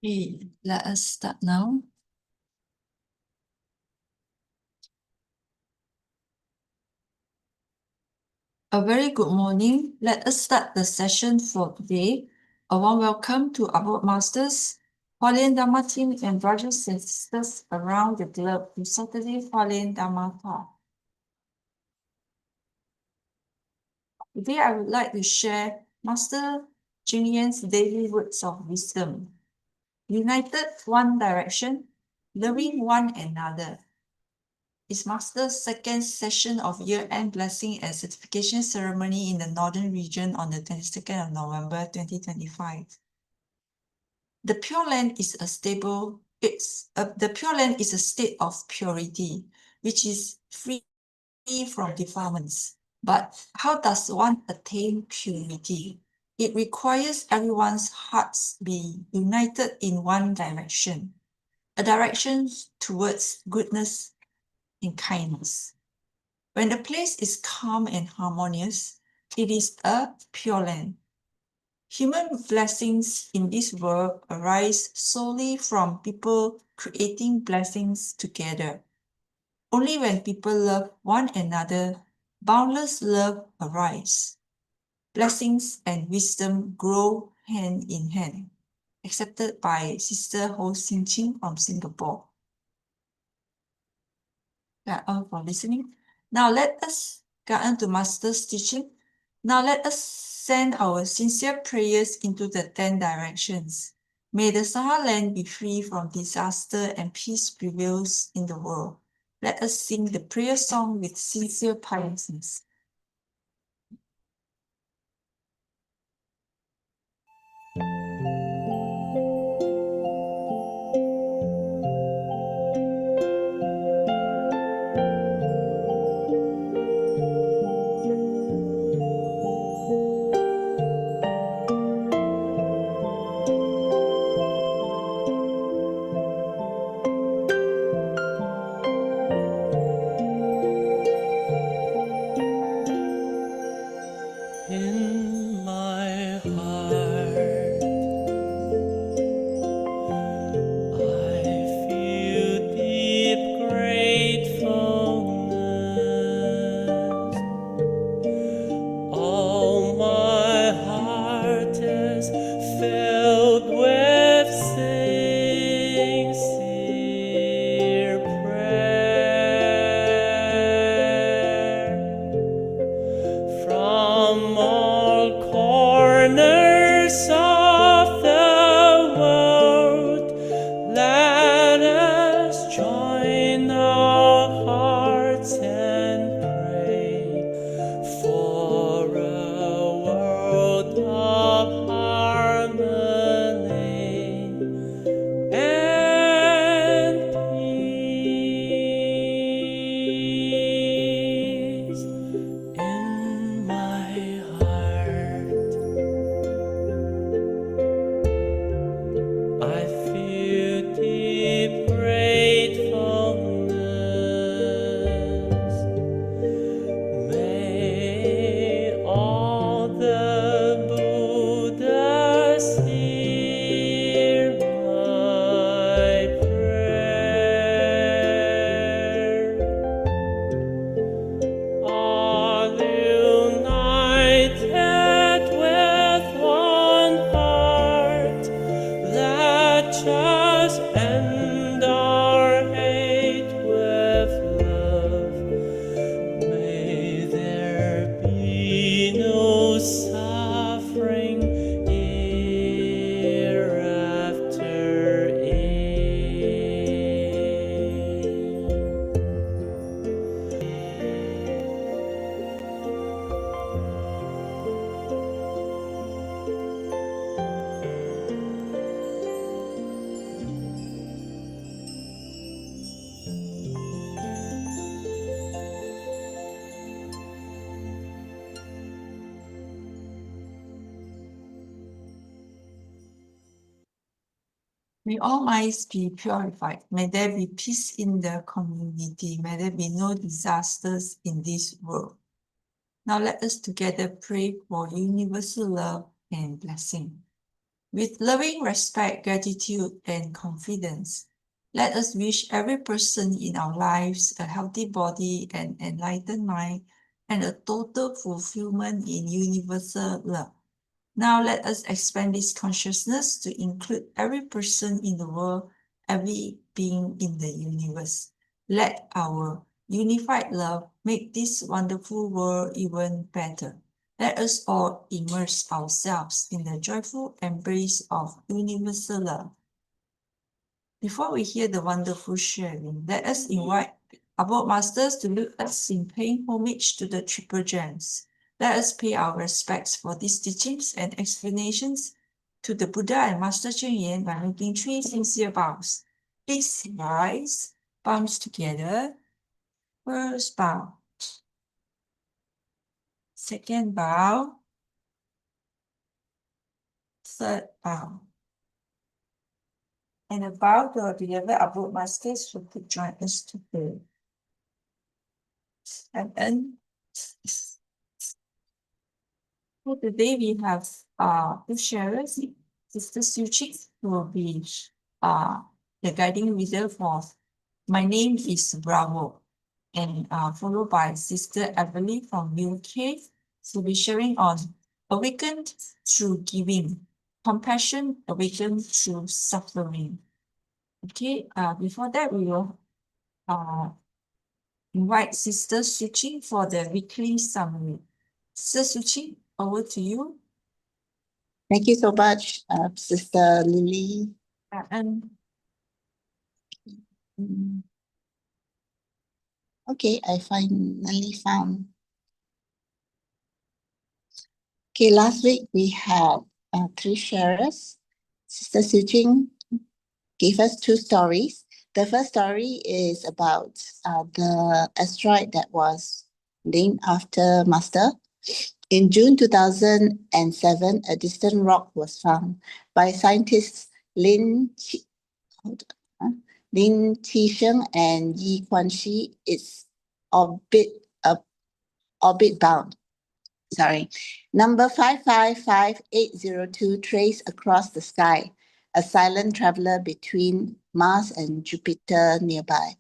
Okay, let us start now. A very good morning. Let us start the session for today. A warm welcome to our masters, Hualien Dharma team, and brothers and sisters around the globe to Saturday Hualien Dharma talk. Today, I would like to share Master Ching's daily words of wisdom. United one direction, loving one another. It's Master's second session of year-end blessing and certification ceremony in the Northern region on the 22nd of November 2025. The Pure Land is a stable, the Pure Land is a state of purity, which is free from defilements. But how does one attain purity? It requires everyone's hearts be united in one direction, a direction towards goodness and kindness. When the place is calm and harmonious, it is a pure land. Human blessings in this world arise solely from people creating blessings together. Only when people love one another, boundless love arises. Blessings and wisdom grow hand in hand. Accepted by Sister Ho Xin Ching from Singapore. That's all for listening. Now let us get on to Master's teaching. Now let us send our sincere prayers into the 10 directions. May the Sahara land be free from disaster and peace prevails in the world. Let us sing the prayer song with sincere piousness. In my heart, I feel deep gratefulness. All my heart is filled with sincere prayer. From all corners of the world, let us join our hearts and pray for a world of harmony and peace. In my heart, I feel deep gratefulness. May all the Buddhas hear my prayer. All united with one heart, let us end our hate with love. May there be no suffering hereafter. May all minds be purified. May there be peace in the community. May there be no disasters in this world. Now let us together pray for universal love and blessing. With loving respect, gratitude, and confidence, let us wish every person in our lives a healthy body, an enlightened mind, and a total fulfillment in universal love. Now let us expand this consciousness to include every person in the world, every being in the universe. Let our unified love make this wonderful world even better. Let us all immerse ourselves in the joyful embrace of universal love. Before we hear the wonderful sharing, let us invite our masters to lead us in paying homage to the triple gems. Let us pay our respects for these teachings and explanations to the Buddha and Master Ching by making 3 sincere bows. Please rise, palms together. First bow. Second bow. Third bow. And a bow to our beloved Abode Masters who could join us today. And then, so today we have two sharers, Sister Siew who will be the guiding leader for My Name is Bravo, and followed by Sister Avaley from UK. So we'll be sharing on Awakened Through Giving, Compassion Awakened Through Suffering. Okay, before that we will invite Sister Siew for the weekly summary. Sister Siew, over to you. Thank you so much, Sister Lily. And Okay, I finally found. Okay, last week we had 3 sharers. Sister Siew gave us 2 stories. The first story is about the asteroid that was named after Master. In June 2007, a distant rock was found by scientists Lin Qisheng and Yi Quanxi. It's orbit bound. Sorry. Number 555802 traced across the sky, a silent traveler between Mars and Jupiter nearby.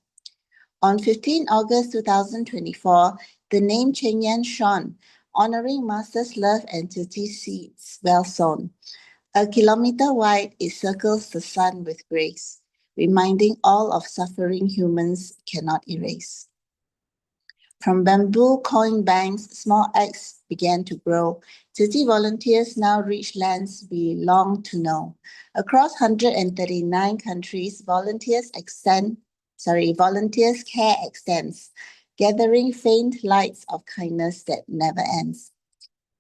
On 15 August 2024, the name Cheng shone, honoring Master's love and 30 seeds well sown. A kilometer wide, it circles the sun with grace, reminding all of suffering humans cannot erase. From bamboo coin banks, small acts began to grow. 30 volunteers now reach lands we long to know. Across 139 countries, volunteers care extends, gathering faint lights of kindness that never ends.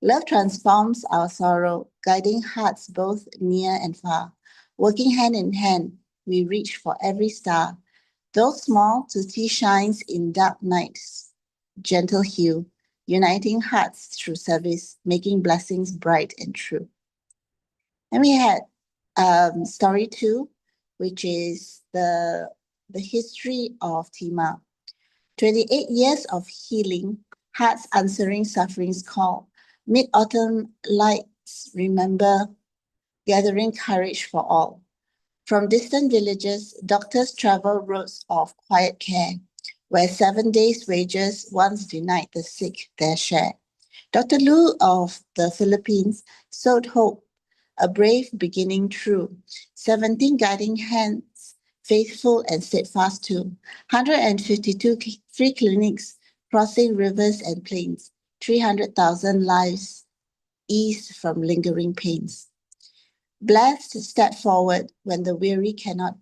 Love transforms our sorrow, guiding hearts both near and far. Working hand in hand, we reach for every star. Though small, Tzu shines in dark nights. Gentle hue, uniting hearts through service, making blessings bright and true. And we had story 2, which is the history of Tima. 28 years of healing, hearts answering suffering's call. Mid-autumn lights remember, gathering courage for all. From distant villages, doctors travel roads of quiet care, where 7 days' wages once denied the sick their share. Dr. Lu of the Philippines sowed hope, a brave beginning true. 17 guiding hands, faithful and steadfast too. 152 free clinics, crossing rivers and plains. 300,000 lives eased from lingering pains. Blessed step forward when the weary cannot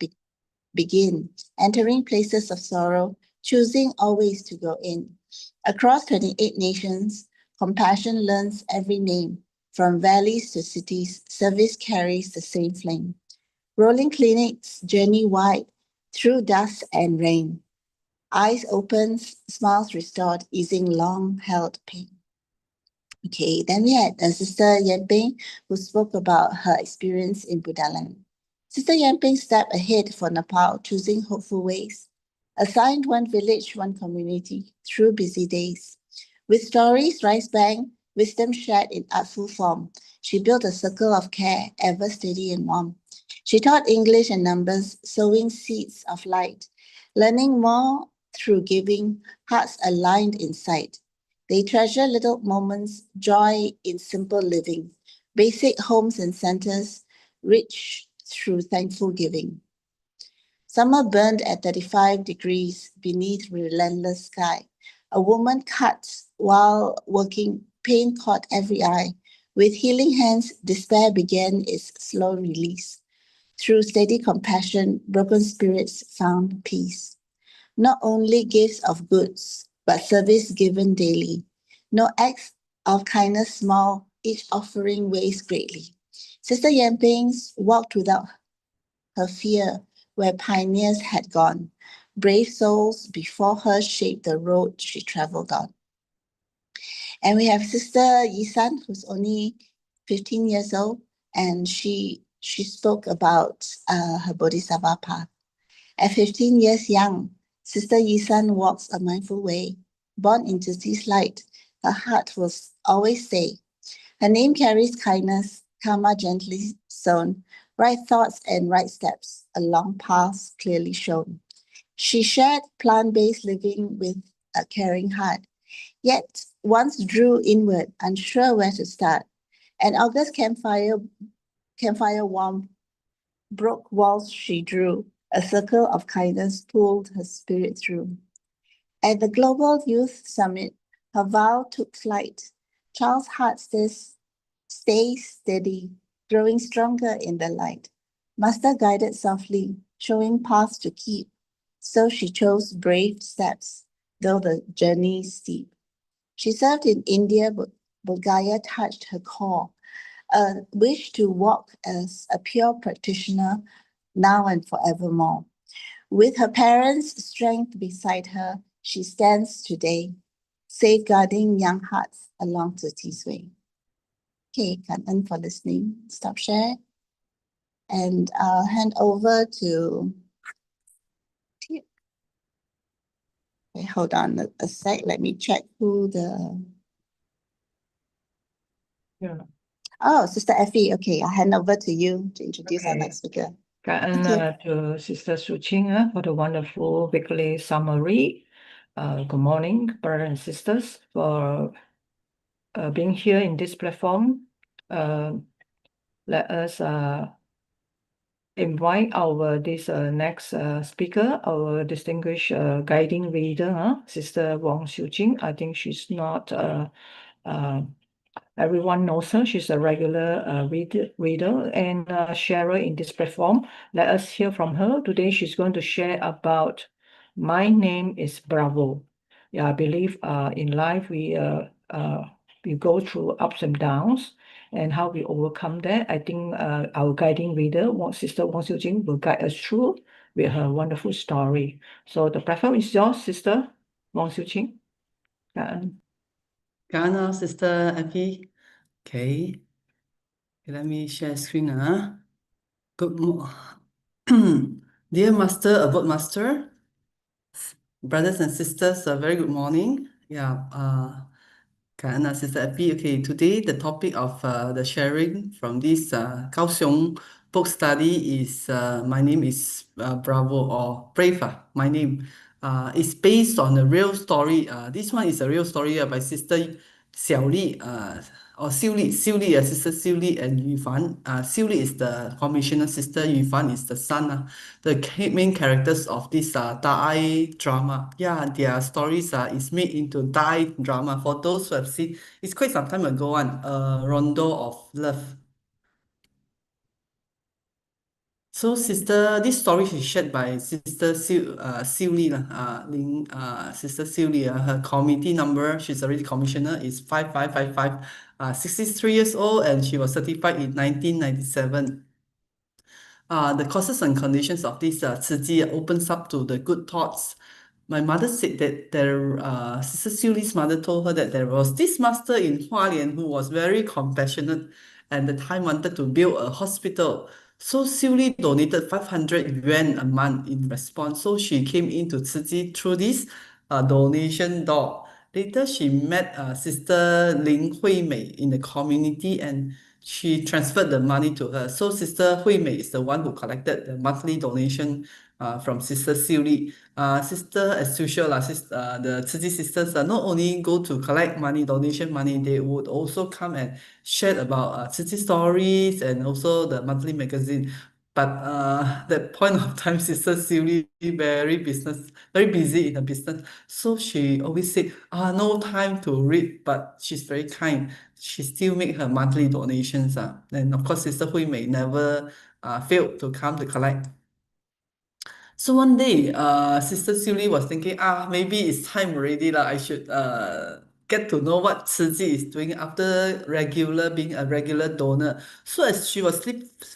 begin, entering places of sorrow, choosing always to go in. Across 28 nations, compassion learns every name. From valleys to cities, service carries the same flame. Rolling clinics journey wide through dust and rain. Eyes open, smiles restored, easing long-held pain. Okay, then we had Sister Yan Ping, who spoke about her experience in Budaland. Sister Yan Ping stepped ahead for Nepal, choosing hopeful ways. Assigned one village, one community through busy days. With stories, rice bank, wisdom shared in artful form. She built a circle of care, ever steady and warm. She taught English and numbers, sowing seeds of light, learning more through giving, hearts aligned in sight. They treasure little moments, joy in simple living, basic homes and centers, rich through thankful giving. Summer burned at 35 degrees beneath relentless sky. A woman cut while working, pain caught every eye. With healing hands, despair began its slow release. Through steady compassion, broken spirits found peace. Not only gifts of goods, but service given daily. No acts of kindness small, each offering weighs greatly. Sister Yampings walked without her fear where pioneers had gone. Brave souls before her shaped the road she traveled on. And we have Sister Yisan, who's only 15 years old, and she spoke about her Bodhisattva path. At 15 years young, Sister Yisan walks a mindful way. Born into this light, her heart will always say, her name carries kindness, karma gently sown, right thoughts and right steps, a long path clearly shown. She shared plant-based living with a caring heart, yet once drew inward, unsure where to start. An August campfire warmth broke walls she drew, a circle of kindness pulled her spirit through. At the Global Youth Summit, her vow took flight. Child's heart stays steady, growing stronger in the light. Master guided softly, showing paths to keep. So she chose brave steps, though the journey steep. She served in India, but Bulgaria touched her core. A wish to walk as a pure practitioner now and forevermore. With her parents' strength beside her, she stands today, safeguarding young hearts along Tzuti's way. Okay,感恩 for listening. Stop share. And I'll hand over to... Okay, hold on a sec. Let me check who the... Yeah. Oh, Sister Effie. Okay, I'll hand over to you to introduce our Okay. next speaker. And to Sister Ching for the wonderful weekly summary. Good morning, brothers and sisters, for being here in this platform. Let us invite our next speaker, our distinguished guiding reader, Sister Wong Siew Ching. I think she's not everyone knows her. She's a regular reader and sharer in this platform. Let us hear from her. Today she's going to share about My Name is Bravo. Yeah, I believe in life we go through ups and downs and how we overcome that. I think our guiding reader, Sister Wong Siew Ching, will guide us through with her wonderful story. So the platform is yours, Sister Wong Siew Ching. Ghana, Sister Effie. Okay. Let me share screen. Good Dear Master, Abode Master, brothers and sisters, a very good morning. Yeah, Ghana, Sister Effie. Okay, today the topic of the sharing from this Kaohsiung book study is My Name is Bravo or Brave. My name is based on a real story. This one is a real story by Sister Xiao Li, or Siew Li, Sister Siew Li and Yu Fan. Siew Li is the commissioner sister, Yu Fan is the son. The main characters of this Dai drama. Yeah, their stories is made into Dai drama. For those who have seen, it's quite some time ago, Rondo of Love. So, this story is shared by Sister Siew Li, Sister Siew Li. Her committee number, she's already commissioner, is 5555. 63 years old, and she was certified in 1997. The causes and conditions of this Tzu opens up to the good thoughts. My mother said that Sister Siew Li's mother told her that there was this master in Hualien who was very compassionate and at the time wanted to build a hospital. So Siew Li donated 500 yuan a month in response. So she came into Tzu through this donation door. Later, she met Sister Lin Hui Mei in the community and she transferred the money to her. So Sister Hui Mei is the one who collected the monthly donation from Sister Siew. Sister, as usual, the Tzu Chi sisters not only go to collect money, donation money, they would also come and share about Tzu Chi stories and also the monthly magazine. But that point of time, Sister Siew very busy in the business. So she always said, no time to read, but she's very kind. She still make her monthly donations. And of course, Sister Hui Mei never failed to come to collect. So one day, Sister Suli was thinking, maybe it's time already lah. I should get to know what Tzu Chi is doing after being a regular donor. So as she was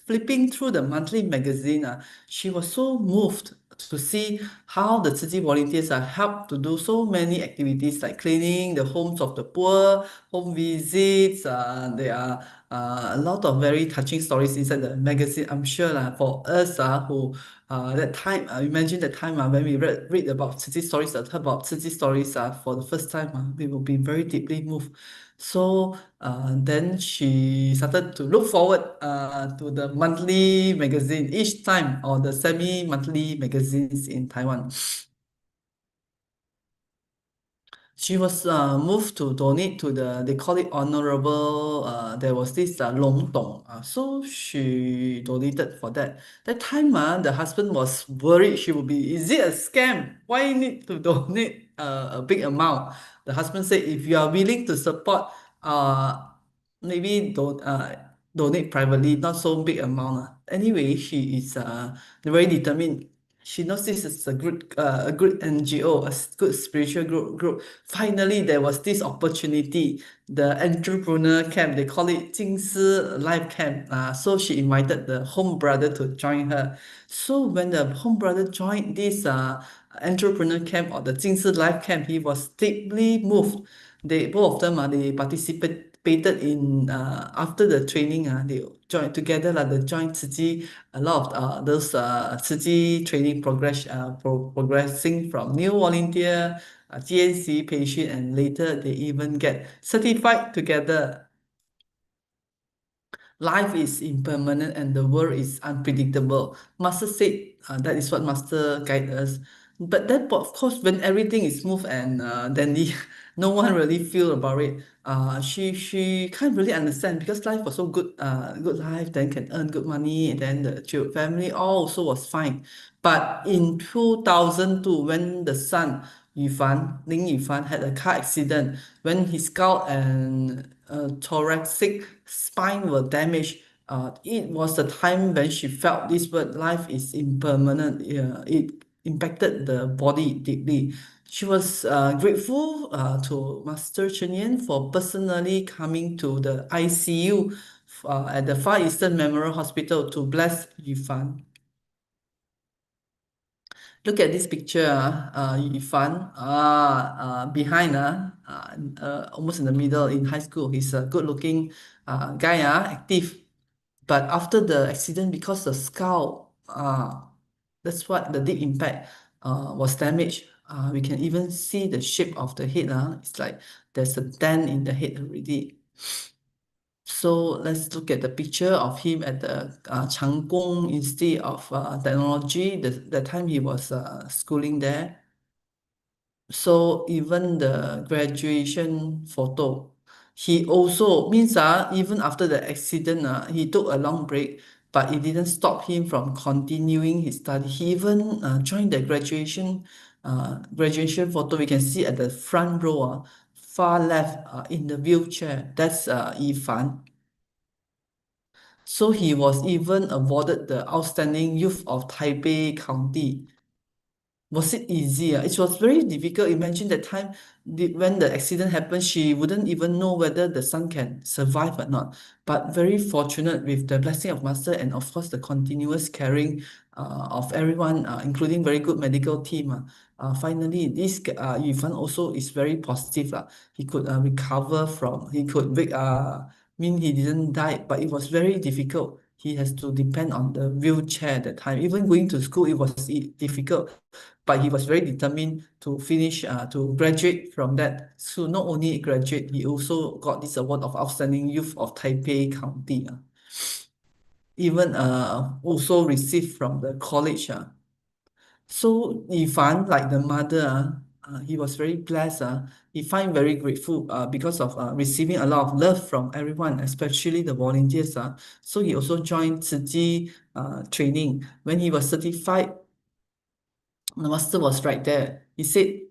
flipping through the monthly magazine, she was so moved to see how the Tzu Chi volunteers are helped to do so many activities like cleaning the homes of the poor, home visits. There are a lot of very touching stories inside the magazine. I'm sure for us who that time, imagine the time when we read about Tzu Chi stories, heard about Tzu Chi stories for the first time, we will be very deeply moved. So then she started to look forward to the monthly magazine each time or the semi-monthly magazines in Taiwan. She was moved to donate to they call it honorable, there was this Long Dong. So she donated for that. That time, the husband was worried she would be, is it a scam? Why need to donate a big amount? The husband said, if you are willing to support, maybe donate privately, not so big amount. Anyway, she is very determined. She knows this is a good NGO, good spiritual group. Finally, there was this opportunity, the entrepreneur camp. They call it Ching Life Camp. So she invited the home brother to join her. So when the home brother joined this entrepreneur camp or the Ching Life Camp, he was deeply moved. Both of them they participated in after the training. They joined together they joined Tzu Chi, a lot of those Tzu Chi training progressing from new volunteer, GNC patient, and later they even get certified together. Life is impermanent and the world is unpredictable. Master said that is what Master guide us. But then, of course, when everything is smooth and dandy, no one really feel about it. She can't really understand because life was so good, good life, then can earn good money, and then the family all also was fine. But in 2002, when the son Lin Yifan had a car accident, when his skull and thoracic spine were damaged. It was the time when she felt this word life is impermanent. It impacted the body deeply. She was grateful to Master Chen Yan for personally coming to the ICU at the Far Eastern Memorial Hospital to bless Yifan. Look at this picture, Yifan, behind, almost in the middle in high school. He's a good-looking guy, active. But after the accident, because the skull, that's what the deep impact was damaged. We can even see the shape of the head. It's like there's a dent in the head already. So let's look at the picture of him at the Changgong Institute of Technology. The time he was schooling there. So even the graduation photo, he also means even after the accident, he took a long break, but it didn't stop him from continuing his study. He even joined the graduation photo. We can see at the front row, far left, in the wheelchair. That's Yifan. So he was even awarded the Outstanding Youth of Taipei County. Was it easy? It was very difficult. Imagine that time when the accident happened, she wouldn't even know whether the son can survive or not. But very fortunate with the blessing of Master and of course the continuous caring of everyone, including very good medical team. Finally, this Yifan also is very positive. He could recover from, he could he didn't die, but it was very difficult. he has to depend on the wheelchair at that time. Even going to school, it was difficult, but he was very determined to finish, to graduate from that. So not only graduate, he also got this award of Outstanding Youth of Taipei County. Even also received from the college. So Ifan, like the mother, he was very blessed. He find very grateful because of receiving a lot of love from everyone, especially the volunteers. So he also joined Tzu Chi training. When he was certified, the master was right there. He said,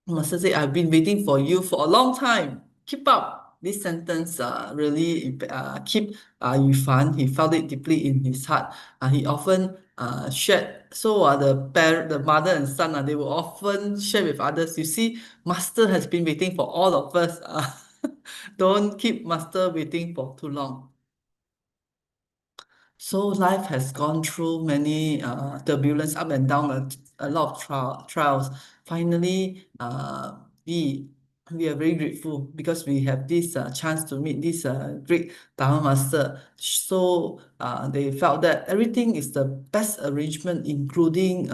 Master said, I've been waiting for you for a long time. Keep up. This sentence really keep Yufan. He felt it deeply in his heart. He often shared. So the mother and son, they will often share with others. You see, Master has been waiting for all of us. Don't keep Master waiting for too long. So life has gone through many turbulence, up and down, a lot of trials. Finally, we are very grateful because we have this chance to meet this great Dharma master. So they felt that everything is the best arrangement, including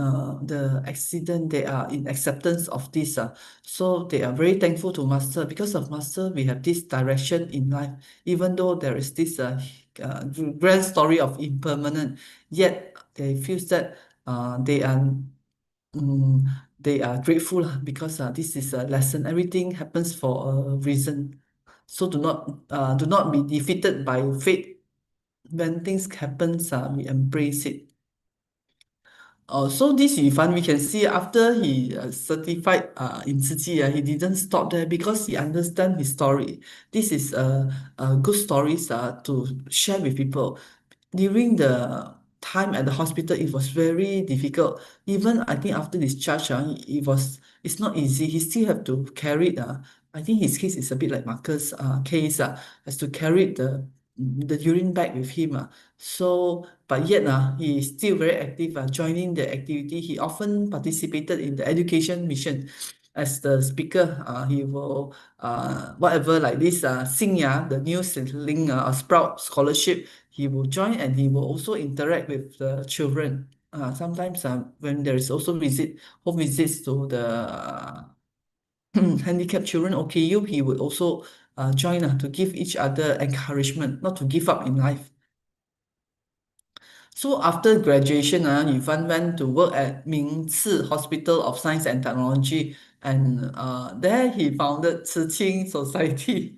the accident. They are in acceptance of this. So they are very thankful to master. Because of master, we have this direction in life. Even though there is this grand story of impermanent, yet they feel that they are they are grateful because this is a lesson. Everything happens for a reason. So do not be defeated by fate. When things happen, we embrace it. So this Yifan, we can see after he certified in Tzu Chi, he didn't stop there because he understand his story. This is a good stories to share with people. During the time at the hospital, it was very difficult. Even I think after discharge, it's not easy. He still have to carry. I think his case is a bit like Marcus' case. Has to carry the urine bag with him. So, but yet he is still very active, joining the activity. He often participated in the education mission. As the speaker, he will whatever like this Xingya, the new Link Sprout scholarship, he will join and he will also interact with the children. Sometimes when there is also home visits to the handicapped children, OKU, he would also join to give each other encouragement, not to give up in life. So after graduation, Yifan went to work at Mingci Hospital of Science and Technology, and there he founded Ching Society.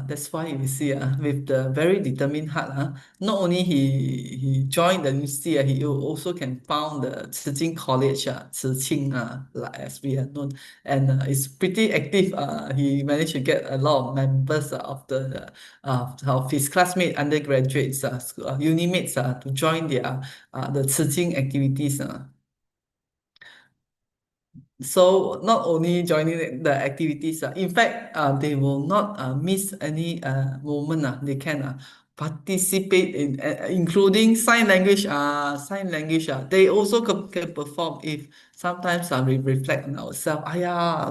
That's why we see with the very determined heart, not only he joined the university, he also can found the Ching College, Ching, like as we have known, and it's pretty active. He managed to get a lot of members of his classmates, undergraduates, unimates to join the Ching activities. So not only joining the activities, in fact, they will not miss any moment. They can participate in, including sign language. They also can perform if sometimes we reflect on ourselves.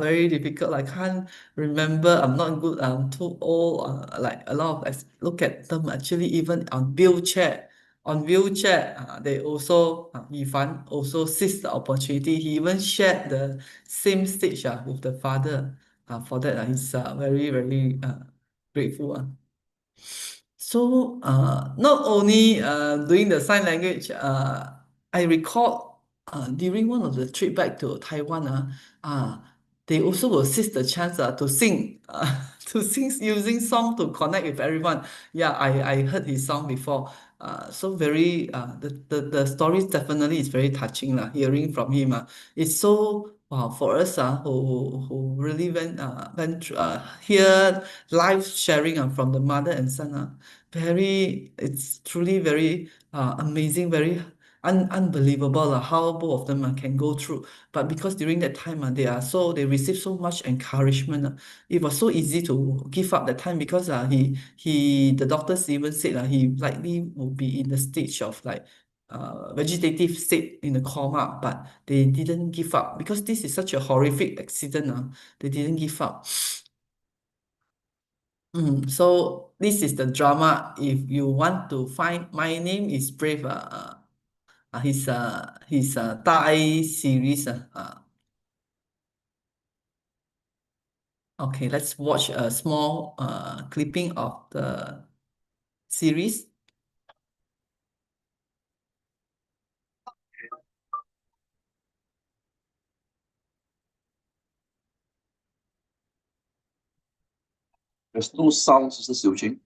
Very difficult. I can't remember. I'm not good. I'm too old. Like a lot of look at them actually even on wheelchair. On wheelchair, they also Yifan also seized the opportunity. He even shared the same stage with the father. For that, he's very very grateful. So not only doing the sign language, I recall during one of the trip back to Taiwan, they also will seize the chance to sing, to sing using song to connect with everyone. Yeah, I heard his song before. So very the stories definitely is very touching hearing from him. It's so wow for us who really went through, hear live sharing from the mother and son. It's truly very amazing, very unbelievable how both of them can go through. But because during that time they receive so much encouragement. It was so easy to give up that time because the doctors even said he likely will be in the stage of like vegetative state in a coma, but they didn't give up because this is such a horrific accident. They didn't give up. So this is the drama. If you want to find My Name is Brave, his 大 series. Okay, let's watch a small clipping of the series. There's no sound, Sister Siew Ching.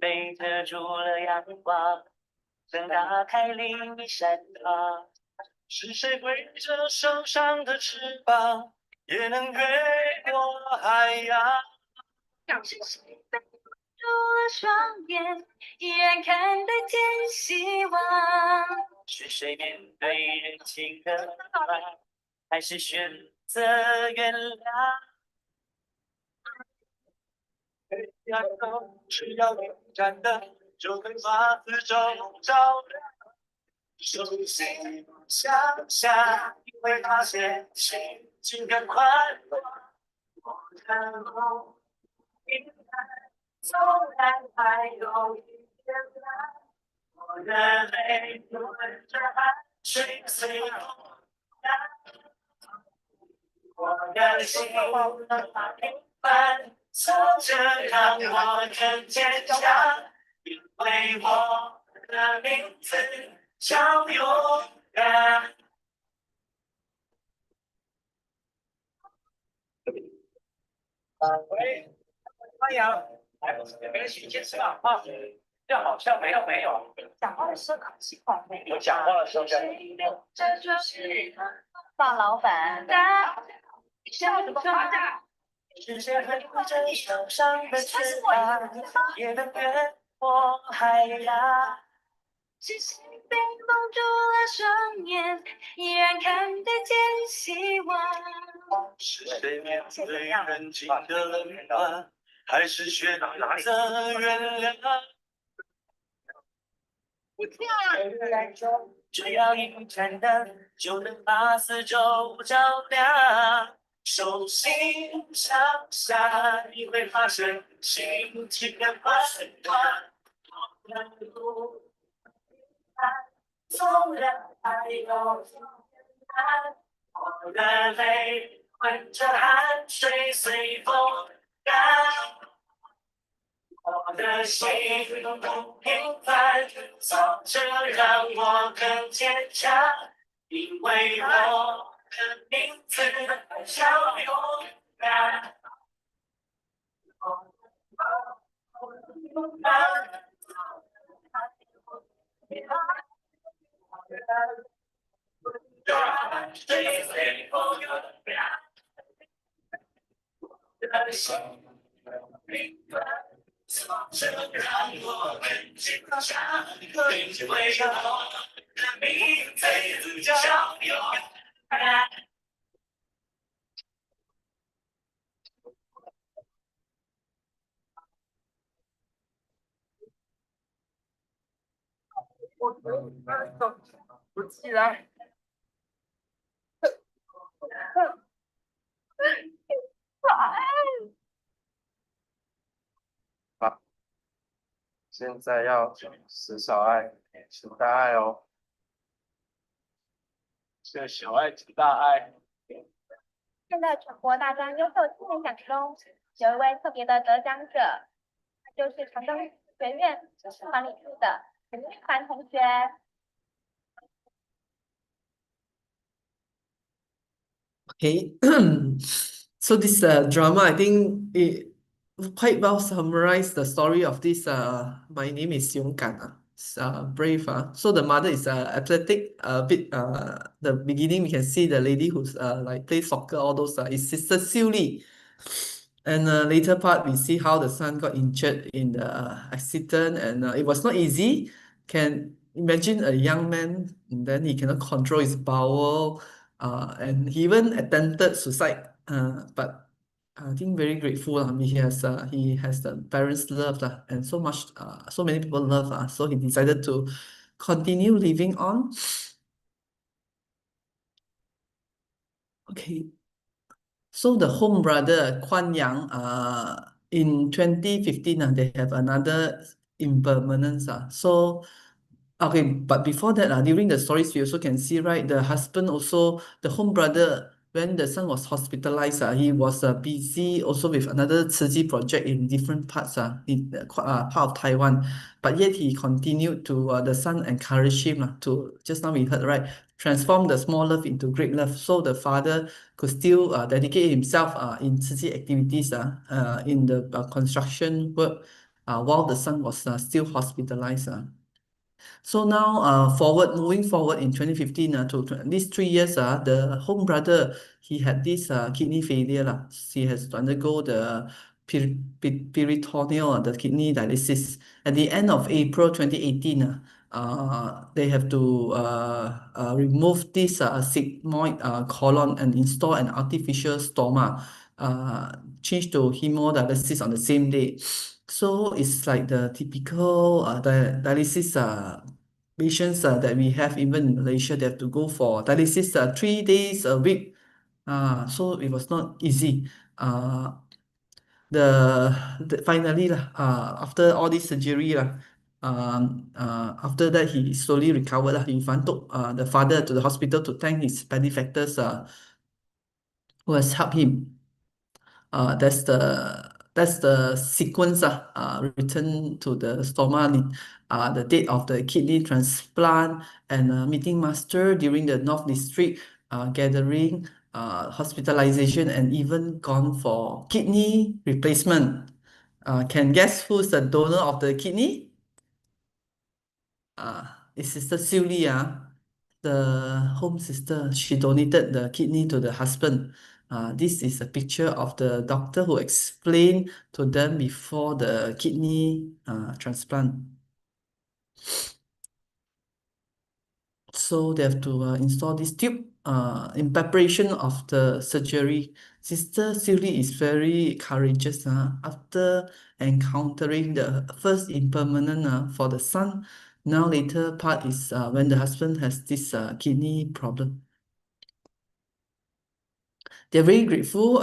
被遮住了阳光，正打开另一扇窗。是谁挥着手上的翅膀，也能越过海洋？是谁被蒙住了双眼，依然看得见希望？是谁面对人情的爱，还是选择原谅？只要勇敢的，就能把四周照亮。手心向下，你会发现心情更快乐。我的梦，应该从来还有一点蓝，我的泪跟着汗水随风干，我的心能把平凡走着让我更坚强，因为我的名字叫勇敢。喂，欢迎，来，每个人请先吃吧啊。这好像没有。讲话的时候口气好没有讲话的时候就这就是放老板的，现在怎么放的？是谁挥着手上的翅膀，也能越过海洋？是谁被蒙住了双眼，依然看得见希望？是谁面对人情的冷暖，还是选择原谅？只要一盏灯，就能把四周照亮。手心向下，你会发现心情更温暖。纵然还有艰难，我的泪混着汗水随风干。我的心不平凡，走着让我更坚强，因为我的名字叫勇敢。水随风干，的心平凡。走着让我更坚强，因为我的名字叫勇敢。不起来。现在要死少爱，求大爱哦。这小爱求大爱。现在全国大专优秀青年奖中有一位特别的得奖者，他就是长庚学院管理处的陈玉凡同学。Okay, so this drama, I think it quite well summarized the story of this. My name is 勇敢, brave. So the mother is athletic, a bit. The beginning we can see the lady who's like play soccer, all those. Is Sister Siew. And later part we see how the son got injured in the accident, and it was not easy. Can imagine a young man, and then he cannot control his bowel. And he even attempted suicide, but I think very grateful. He has the parents' love and so much, so many people love. So he decided to continue living on. Okay. So the home brother, Kuan Yang, in 2015, they have another impermanence. So, okay, but before that, during the stories, we also can see, right, the husband also, the home brother, when the son was hospitalized, he was busy also with another Tzu project in different parts, in part of Taiwan. But yet he continued to, the son encouraged him to, just now we heard, right, transform the small love into great love. So the father could still dedicate himself in Tzu activities in the construction work while the son was still hospitalized. So now, moving forward in 2015 these 3 years, the home brother, he had this kidney failure. He has to undergo the peritoneal, the kidney dialysis. At the end of April 2018, they have to remove this sigmoid colon and install an artificial stoma, change to hemodialysis on the same day. So it's like the typical dialysis patients that we have even in Malaysia. They have to go for dialysis 3 days a week. So it was not easy. Finally after all this surgery after that he slowly recovered He took the father to the hospital to thank his benefactors who has helped him. That's the sequence written to the stoma, the date of the kidney transplant, and meeting master during the North District gathering, hospitalization, and even gone for kidney replacement. Can guess who's the donor of the kidney? It's Sister Siew, the home sister. She donated the kidney to the husband. This is a picture of the doctor who explained to them before the kidney transplant. So they have to install this tube in preparation of the surgery. Sister Siew is very courageous. After encountering the first impermanent for the son, now later part is when the husband has this kidney problem. They're very grateful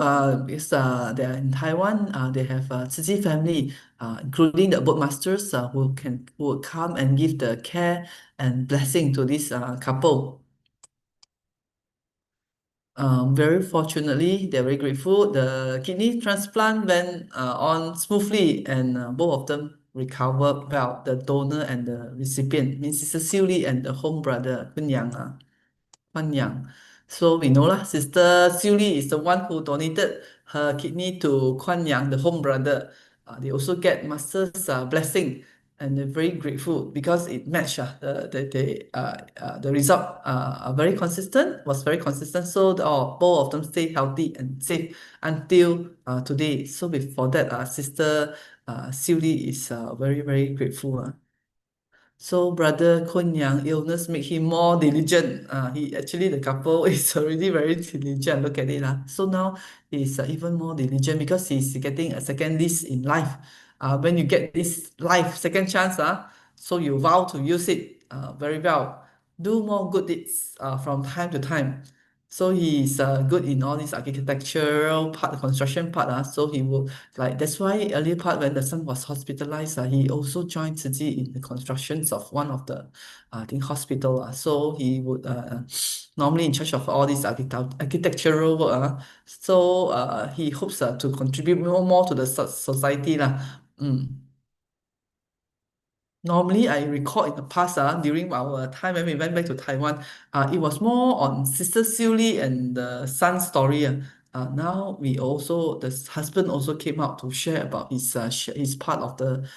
because they are in Taiwan. They have a Tzu family, including the boatmasters who will come and give the care and blessing to this couple. Very fortunately, they're very grateful. The kidney transplant went on smoothly, and both of them recovered well. The donor and the recipient, means Sister Siew and the home brother Kuan Yang. So we know lah, Sister Siew is the one who donated her kidney to Kuan Yang, the home brother. They also get master's blessing, and they're very grateful because it matched the result are very consistent, was very consistent. So both of them stay healthy and safe until today. So for that, Sister Siew is very, very grateful. So brother Kun Yang illness make him more diligent. The couple is already very diligent. Look at it. So now he's even more diligent because he's getting a second lease in life. When you get this life second chance, so you vow to use it very well. Do more good deeds from time to time. So he's good in all this architectural part, construction part. So he will that's why earlier part when the son was hospitalized, he also joined Tzu in the constructions of one of the I think hospital. So he would normally in charge of all this architectural work. So he hopes to contribute more to the society. Normally, I recall in the past, during our time when we went back to Taiwan, it was more on Sister Siew and the son story. Now the husband also came out to share about his part of the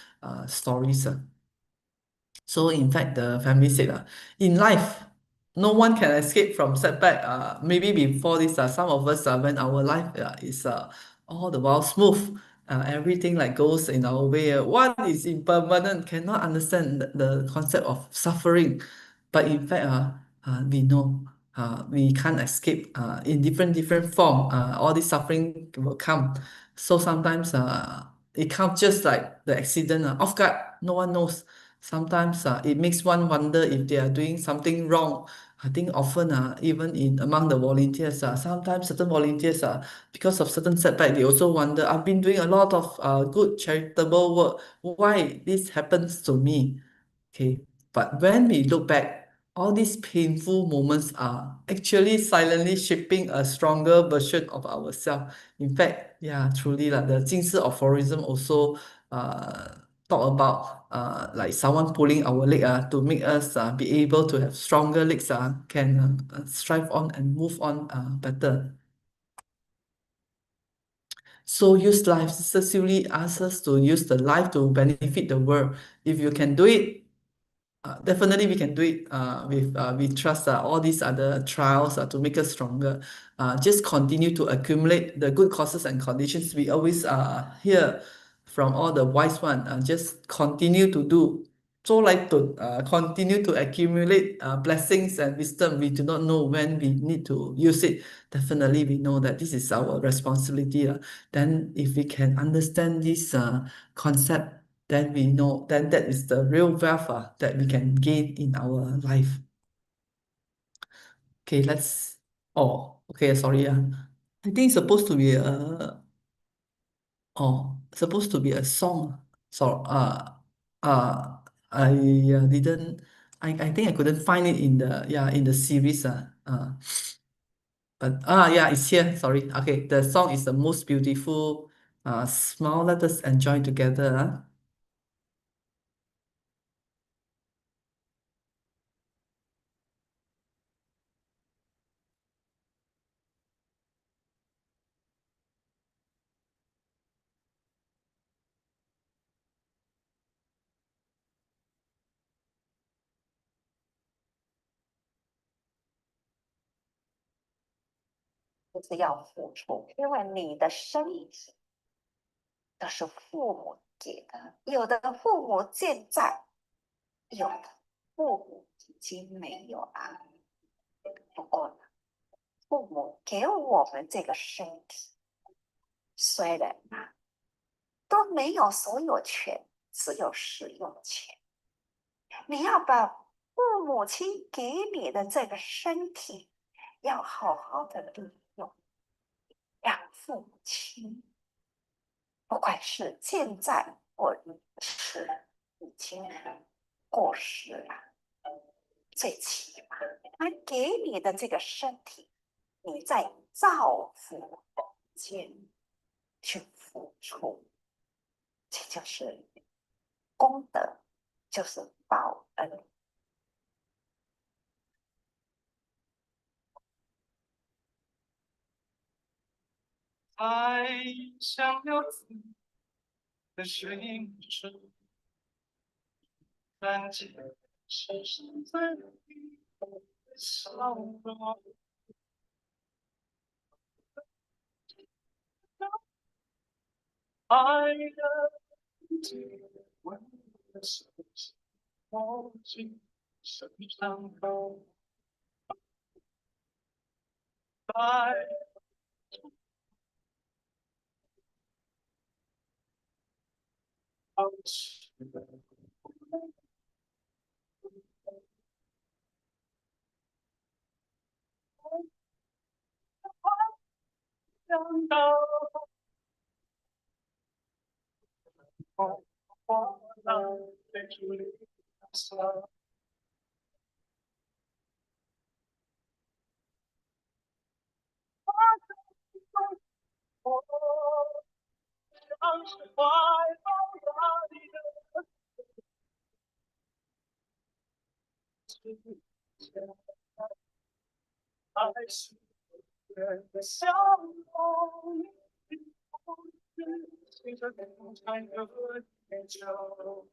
stories. So in fact, the family said, in life, no one can escape from setback. Maybe before this, some of us, when our life is all the while smooth, everything like goes in our way. What is impermanent? Cannot understand the concept of suffering. But in fact, we know we can't escape in different form. All this suffering will come. So sometimes it comes just like the accident, off guard. No one knows. Sometimes it makes one wonder if they are doing something wrong. I think often even in among the volunteers sometimes certain volunteers because of certain setback, they also wonder, I've been doing a lot of good charitable work. Why this happens to me? Okay, but when we look back, all these painful moments are actually silently shaping a stronger version of ourselves. In fact, yeah, truly, the Jingsi aphorism also talk about like someone pulling our leg to make us be able to have stronger legs can strive on and move on better. So use life. Sister Siew asks us to use the life to benefit the world. If you can do it, definitely we can do it with we trust all these other trials to make us stronger. Just continue to accumulate the good causes and conditions. We always hear from all the wise one. Just continue to do. So like to continue to accumulate blessings and wisdom. We do not know when we need to use it. Definitely we know that this is our responsibility. Then if we can understand this concept, then we know then that is the real wealth that we can gain in our life. Okay, okay, sorry. I think it's supposed to be supposed to be a song. So uh I didn't I think I couldn't find it in the series. But yeah, it's here. Sorry. Okay, the song is the most beautiful. Smile, let us enjoy together.就是要付出，因为你的身体都是父母给的，有的父母健在，有的父母已经没有了。不过呢，父母给我们这个身体，虽然都没有所有权，只有使用权。你要把父母亲给你的这个身体，要好好的利用，让父母亲，不管是健在或是已经过世了，最起码他给你的这个身体，你在造福间去付出，这就是功德，就是报恩。爱像游子的水中，看见深深在你的笑容。爱的体温的手心，握紧身上口，爱好奇的想到我能被注意色。我像是怀抱哪里的世界，爱是人的笑容，随着风吹的眼球。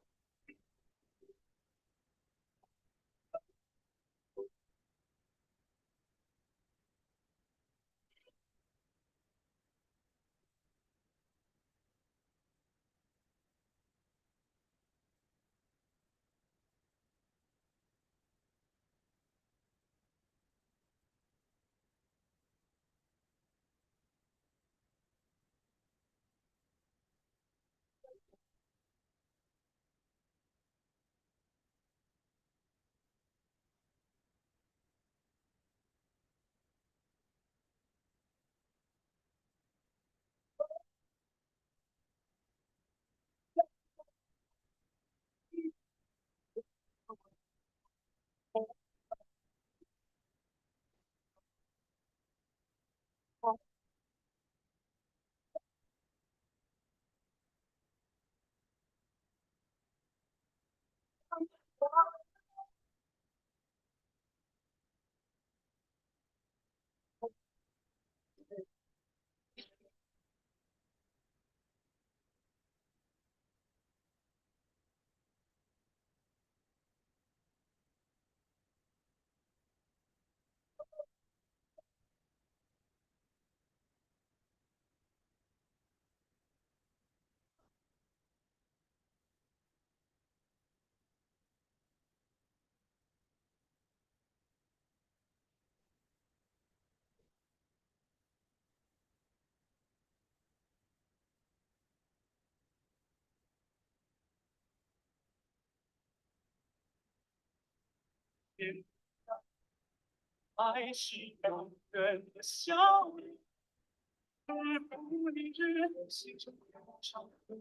变，爱是永远的笑脸，日复一日，心中有唱歌。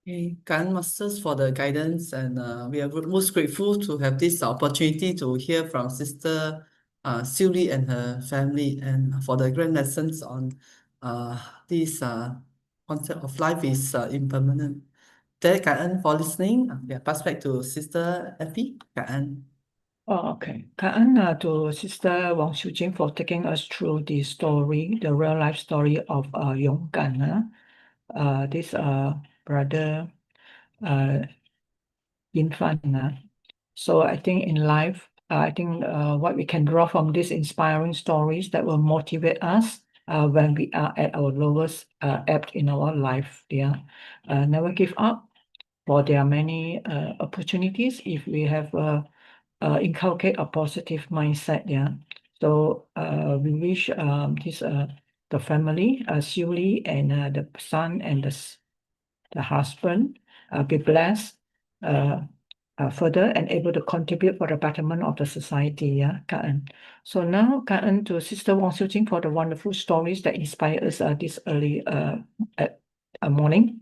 Okay, Kan Masters for the guidance, and we are most grateful to have this opportunity to hear from Sister Siew and her family, and for the grand lessons on this concept of life is impermanent. Thank Kan for listening. Yeah, pass back to Sister Effie. Kan. Oh, okay. Kaan to Sister Wang Xiujing for taking us through the story, the real life story of Yong Gan. This brother infant. So I think in life, I think what we can draw from these inspiring stories that will motivate us when we are at our lowest ebb in our life. Yeah, never give up. For there are many opportunities if we have inculcate a positive mindset. Yeah. So we wish this the family, Siew and the son and the husband be blessed further and able to contribute for the betterment of the society. Yeah, Kaan. So now, Kaan, to Sister Wang Xiujing for the wonderful stories that inspire us this early morning.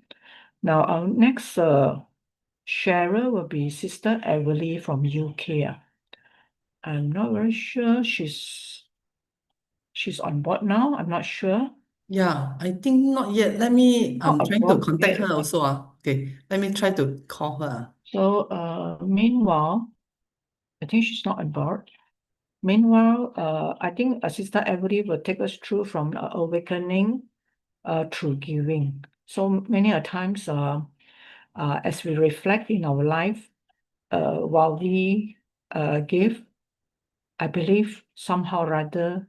Now, our next sharer will be Sister Avaley from UK. I'm not very sure she's on board now. I'm not sure. Yeah, I think not yet. Let me, I'm Not trying to aboard contact yet. her also. Okay, let me try to call her. So meanwhile, I think she's not on board. Meanwhile, I think Sister Avaley will take us through from awakening through giving. So many a times, as we reflect in our life, while we give, I believe somehow or rather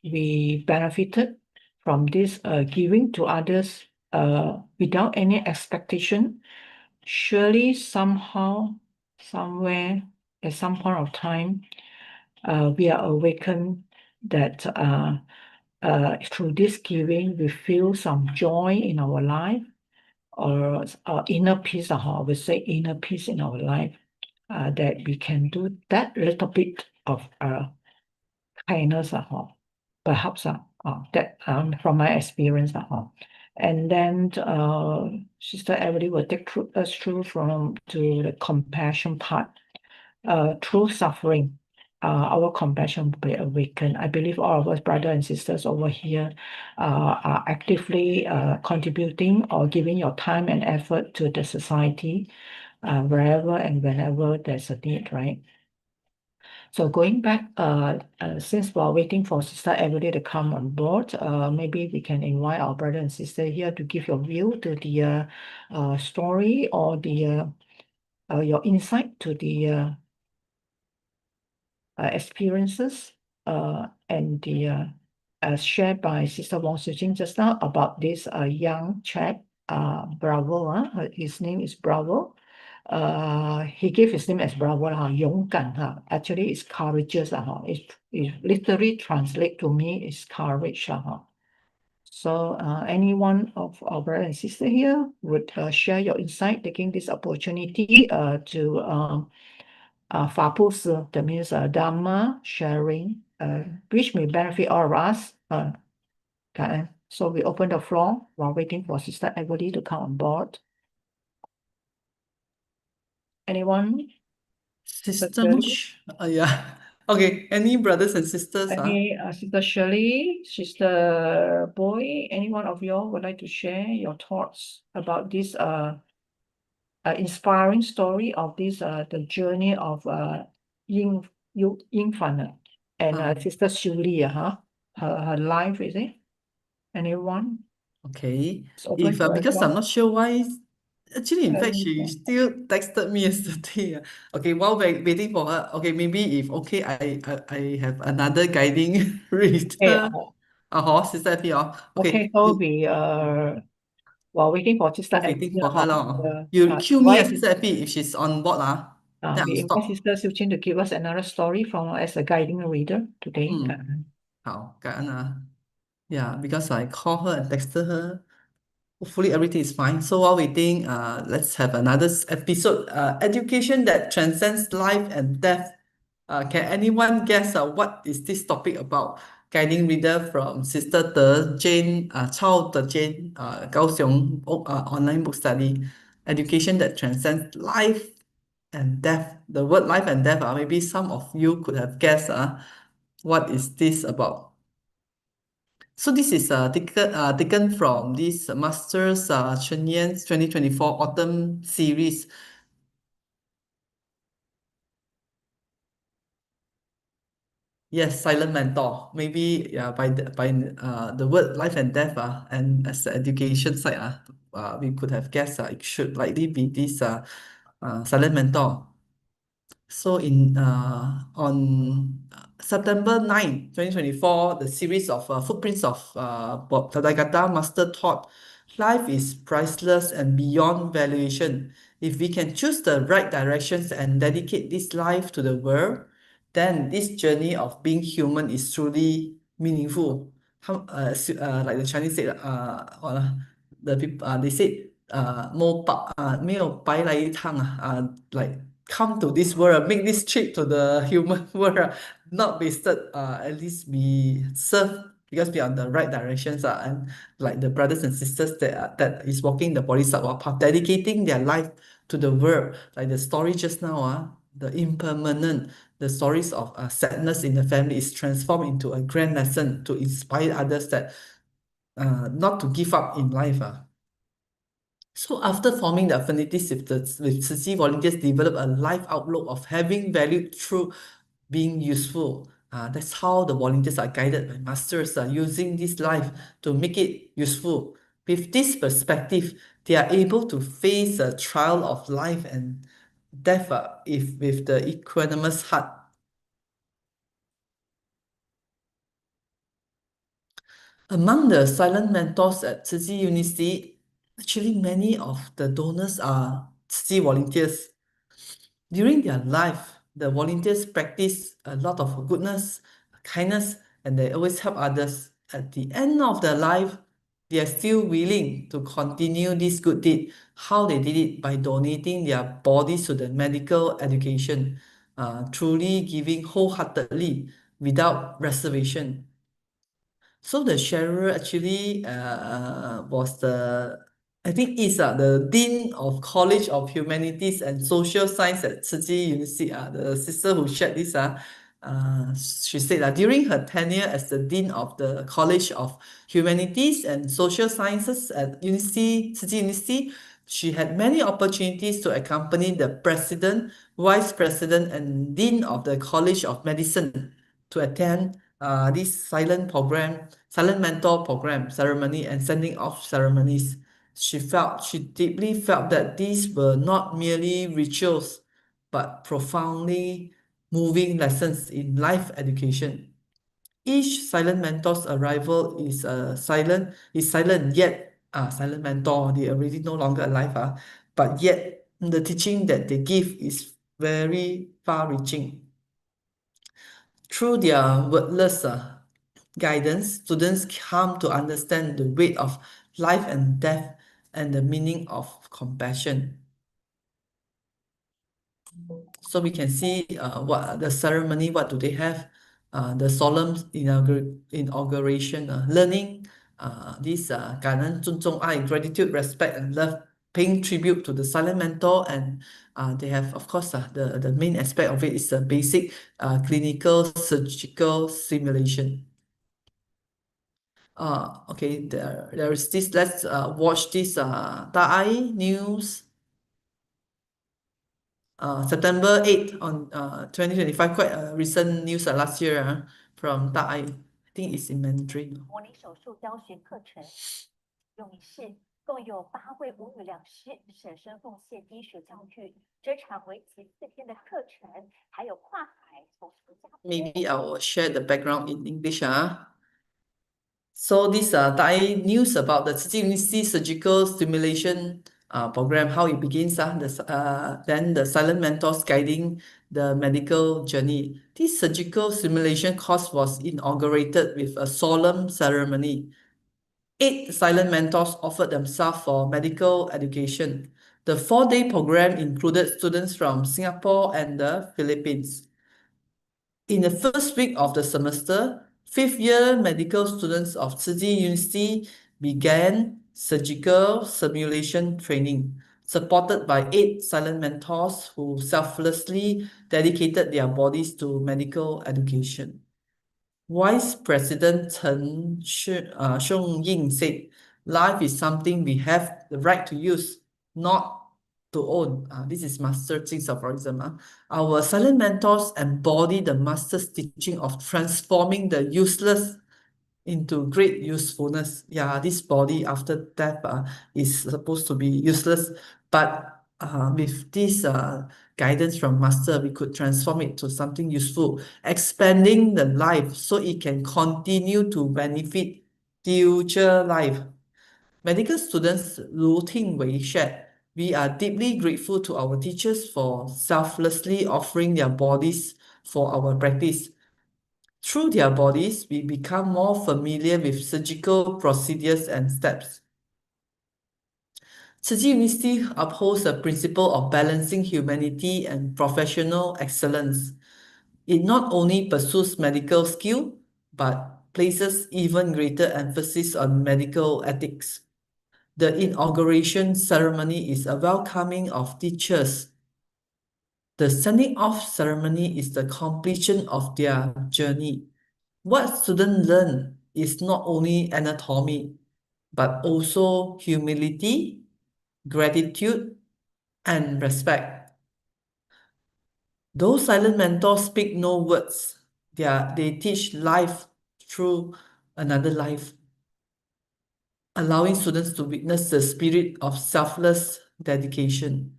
we benefited from this giving to others without any expectation. Surely somehow, somewhere, at some point of time, we are awakened that through this giving, we feel some joy in our life or inner peace, I would say inner peace in our life, that we can do that little bit of kindness, perhaps that from my experience. And then Sister Avaley will take us through to the compassion part. Through suffering, our compassion will be awakened. I believe all of us, brothers and sisters over here, are actively contributing or giving your time and effort to the society, wherever and whenever there's a need, right? So going back, since we're waiting for Sister Avaley to come on board, maybe we can invite our brother and sister here to give your view to the story or the your insight to the experiences and the as shared by Sister Wang Xiujing just now about this young chap, Bravo. His name is Bravo. He gave his name as Bravo, 勇敢, actually it's courageous. It literally translate to me is courage. So anyone of our brother and sister here would share your insight, taking this opportunity to 法布施, that means Dharma sharing, which may benefit all of us. So we open the floor while waiting for Sister Avaley to come on board. Anyone? Sister, Shirley? yeah. Okay, any brothers and sisters? Any Sister Shirley, Sister Boy, any one of you all would like to share your thoughts about this inspiring story of this the journey of Ying Fan and Sister Siew, her life, is it? Anyone? Okay. It's open If to because I'm everyone. not sure why. Actually, in fact, she Yeah. still texted me yesterday. Okay, while waiting for her. Okay, maybe if okay, I have another guiding Hey, reader. Sister Effie, Okay, so we while waiting for Sister okay, Effie waiting for her of lah. You cue me invite Sister Effie if she's on board lah. Then we I'll invite stop. Sister Siew Ching to give us another story from as a guiding reader today. 好，感恩啊。Yeah, because I call her and texted her. Hopefully everything is fine. So while waiting, let's have another episode. Education that transcends life and death. Can anyone guess what is this topic about? Guiding reader from Sister De Jane, Chao De Jane, Kaohsiung online book study. Education that transcends life and death. The word life and death, maybe some of you could have guessed what is this about. So this is taken from this Master's Chen Yan's 2024 Autumn Series. Yes, silent mentor. Maybe by the word life and death and as the education side we could have guessed it should likely be this silent mentor. So on September 9, 2024, the series of footprints of Bob Tadagata Master taught life is priceless and beyond valuation. If we can choose the right directions and dedicate this life to the world, then this journey of being human is truly meaningful. Like the Chinese said, the people they said, 没有白来一趟like come to this world, make this trip to the human world, not wasted. At least we serve because we are on the right directions and like the brothers and sisters that is walking the bodhisattva path, dedicating their life to the world. Like the story just now, the impermanent, the stories of sadness in the family is transformed into a grand lesson to inspire others that not to give up in life. So after forming the affinities with Tzu Chi, volunteers develop a life outlook of having value through being useful. That's how the volunteers are guided by masters using this life to make it useful. With this perspective, they are able to face a trial of life and death with the equanimous heart. Among the silent mentors at Tzu Chi University, actually many of the donors are Tzu Chi volunteers. During their life, the volunteers practice a lot of goodness, kindness, and they always help others. At the end of their life, they are still willing to continue this good deed. How they did it? By donating their bodies to the medical education, truly giving wholeheartedly without reservation. So the sharer actually was I think is the Dean of College of Humanities and Social Science at Tzu Chi University. The sister who shared this, she said during her tenure as the Dean of the College of Humanities and Social Sciences at Tzu Chi University, she had many opportunities to accompany the President, Vice President, and Dean of the College of Medicine to attend this silent mentor program ceremony and sending off ceremonies. She deeply felt that these were not merely rituals, but profoundly moving lessons in life education. Each silent mentor's arrival is silent, yet silent mentor, they already no longer alive, but yet the teaching that they give is very far-reaching. Through their wordless guidance, students come to understand the weight of life and death and the meaning of compassion. So we can see what the ceremony, what do they have? The solemn inauguration, learning this 感恩、尊重、爱, gratitude, respect, and love, paying tribute to the silent mentor, and they have, of course, the main aspect of it is the basic clinical surgical simulation. Okay, there is this. Let's watch this Taai news. September 8 on 2025, quite a recent news last year from Taai. I think it's in Mandarin. 模拟手术教学课程用一试，共有8位母语老师舍身奉献滴血教具。这场为期4天的课程，还有跨海从事家。 Maybe I will share the background in English. So this Thai news about the Tzu University surgical stimulation program, how it begins, then the silent mentors guiding the medical journey. This surgical simulation course was inaugurated with a solemn ceremony. 8 silent mentors offered themselves for medical education. The 4-day program included students from Singapore and the Philippines. In the first week of the semester, 5th-year medical students of Tzu University began surgical simulation training, supported by 8 silent mentors who selflessly dedicated their bodies to medical education. Vice President Xiong Ying said, "Life is something we have the right to use, not to own." This is Master Ching's aphorism. Our silent mentors embody the master's teaching of transforming the useless into great usefulness. Yeah, this body after death is supposed to be useless, but with this guidance from master, we could transform it to something useful, expanding the life so it can continue to benefit future life. Medical students Lu Ting Wei shared, "We are deeply grateful to our teachers for selflessly offering their bodies for our practice. Through their bodies, we become more familiar with surgical procedures and steps." Tzu University upholds the principle of balancing humanity and professional excellence. It not only pursues medical skill, but places even greater emphasis on medical ethics. The inauguration ceremony is a welcoming of teachers. The sending off ceremony is the completion of their journey. What students learn is not only anatomy, but also humility, gratitude, and respect. Those silent mentors speak no words. They teach life through another life, allowing students to witness the spirit of selfless dedication.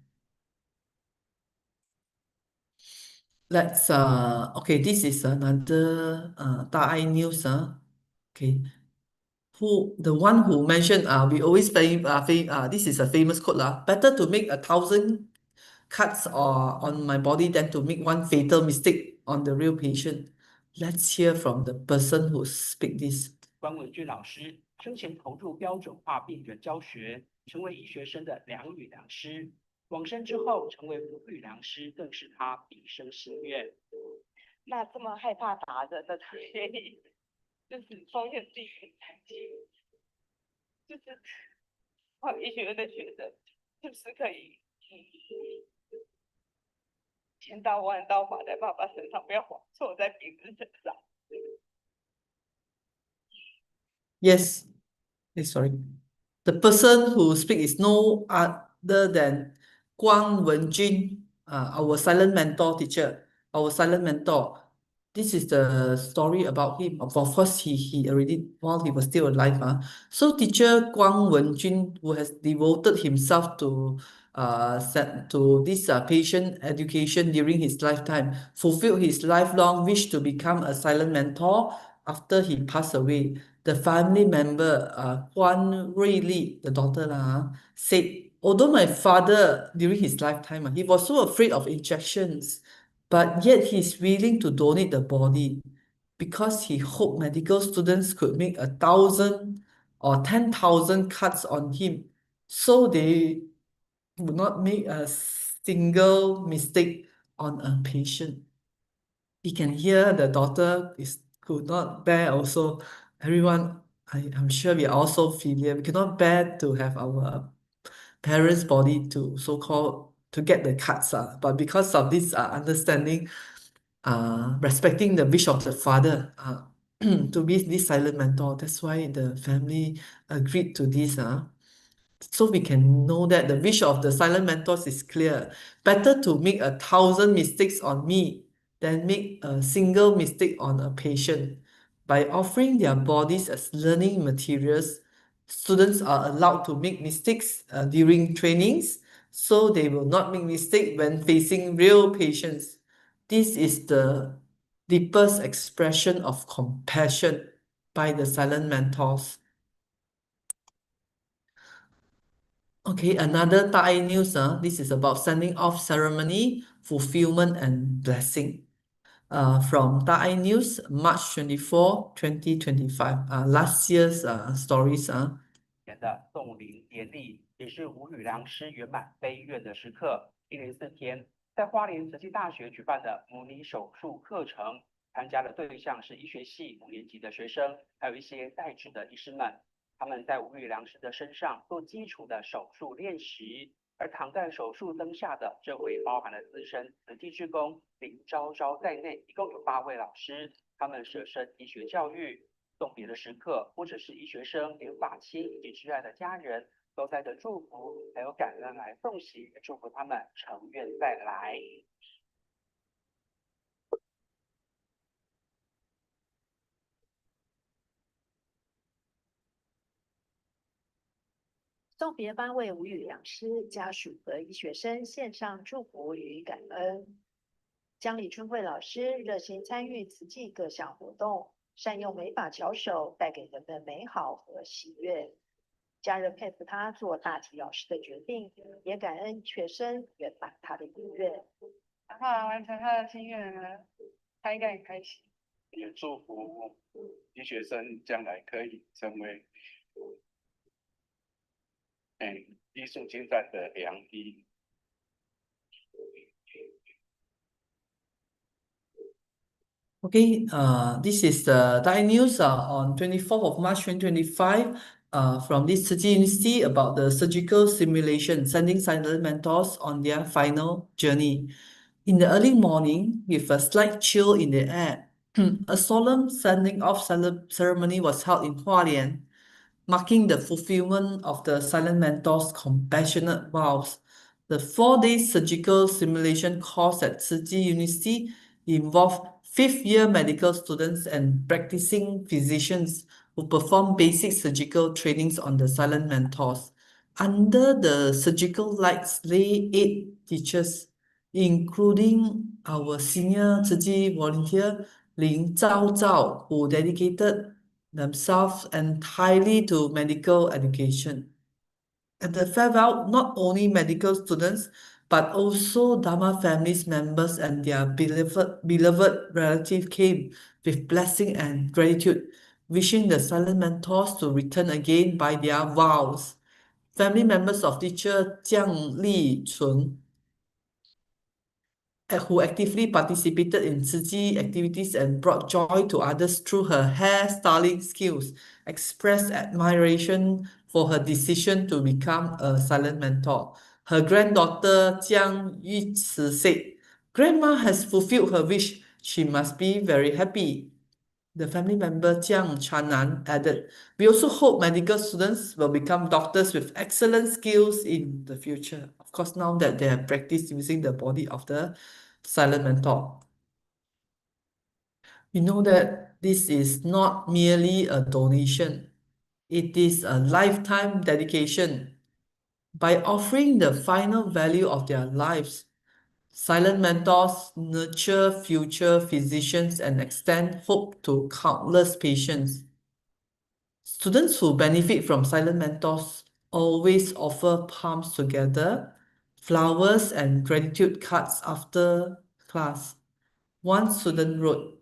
Okay, this is another Thai news. Okay, the one who mentioned, we always this is a famous quote, better to make 1,000 cuts on my body than to make one fatal mistake on the real patient. Let's hear from the person who speak this. 关伟俊老师生前投入标准化病人教学，成为医学生的良语良师。往生之后，成为福语良师，更是他毕生心愿。那这么害怕打人的他愿意，就是奉献自己很残疾，就是医学院的学生，是不是可以千刀万刀划在爸爸身上，不要划错在别人身上。Yes, sorry. The person who speak is no other than Guang Wenjun, our silent mentor teacher, our silent mentor. This is the story about him. Of course, he already, while he was still alive. So teacher Guang Wenjun, who has devoted himself to this patient education during his lifetime, fulfilled his lifelong wish to become a silent mentor after he passed away. The family member, Guan Ruili, the daughter, said, although my father, during his lifetime, he was so afraid of injections, but yet he's willing to donate the body because he hoped medical students could make 1,000 or 10,000 cuts on him so they would not make a single mistake on a patient. You can hear the daughter could not bear also. Everyone, I'm sure we are also familiar. We cannot bear to have our parents' body to so-called to get the cuts. But because of this understanding, respecting the wish of the father to be this silent mentor, that's why the family agreed to this. So we can know that the wish of the silent mentors is clear. Better to make 1,000 mistakes on me than make a single mistake on a patient. By offering their bodies as learning materials, students are allowed to make mistakes during trainings, so they will not make mistakes when facing real patients. This is the deepest expression of compassion by the silent mentors. Okay, another Thai news. This is about sending off ceremony, fulfillment, and blessing. From Thai News, March 24, 2025. Last year's stories. 年的冻龄典礼，也是吴宇良师圆满悲愿的时刻。一连4天，在花莲慈济大学举办的模拟手术课程，参加的对象是医学系5年级的学生，还有一些在职的医师们。他们在吴宇良师的身上做基础的手术练习，而躺在手术灯下的这回包含了资深慈济志工林昭昭在内，一共有8位老师，他们舍身医学教育。送别的时刻，不只是医学生，连法亲以及挚爱的家人都带着祝福还有感恩来送喜，祝福他们成愿再来。送别8位无语良师家属和医学生献上祝福与感恩。江李春惠老师热心参与慈济各项活动，善用美发巧手，带给人们美好和喜悦。家人佩服他做大体老师的决定，也感恩学生圆满他的意愿。他完成他的心愿了，他应该很开心。也祝福医学生将来可以成为艺术精湛的良医。Okay, this is the Thai news on 24th of March 2025 from this Tzu Chi University about the surgical simulation, sending silent mentors on their final journey. In the early morning, with a slight chill in the air, a solemn sending off ceremony was held in Hualien, marking the fulfillment of the silent mentor's compassionate vows. The 4-day surgical simulation course at Tzu Chi University involved fifth-year medical students and practicing physicians who perform basic surgical trainings on the silent mentors. Under the surgical lights lay 8 teachers, including our senior Tzu Chi volunteer, Lin Zhao Zhao, who dedicated themselves entirely to medical education. At the farewell, not only medical students, but also Dharma families members and their beloved relative came with blessing and gratitude, wishing the silent mentors to return again by their vows. Family members of teacher Jiang Li Chun, who actively participated in Tzu Chi activities and brought joy to others through her hairstyling skills, expressed admiration for her decision to become a silent mentor. Her granddaughter Jiang Yuci said, "Grandma has fulfilled her wish. She must be very happy." The family member Jiang Chanan added, "We also hope medical students will become doctors with excellent skills in the future." Of course, now that they have practiced using the body of the silent mentor. You know that this is not merely a donation. It is a lifetime dedication. By offering the final value of their lives, silent mentors nurture future physicians and extend hope to countless patients. Students who benefit from silent mentors always offer palms together, flowers, and gratitude cards after class. One student wrote,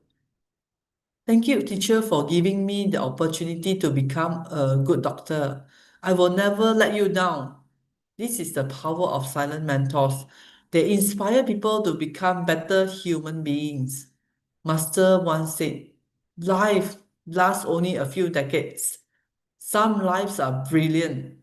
"Thank you, teacher, for giving me the opportunity to become a good doctor. I will never let you down." This is the power of silent mentors. They inspire people to become better human beings. Master once said, "Life lasts only a few decades. Some lives are brilliant.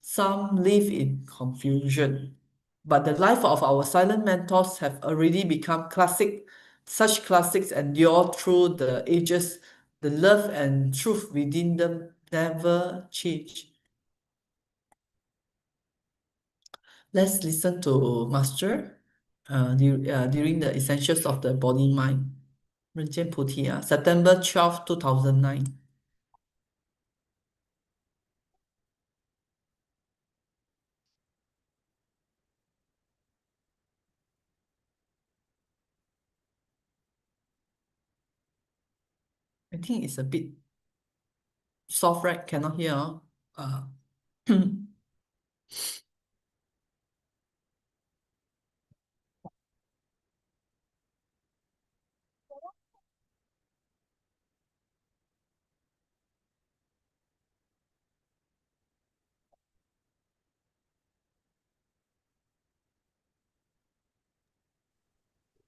Some live in confusion. But the life of our silent mentors have already become classic. Such classics endure through the ages. The love and truth within them never change." Let's listen to Master during the Essentials of the Body Mind. 人间菩提, September 12, 2009. I think it's a bit Soft, right? Cannot hear. Uh,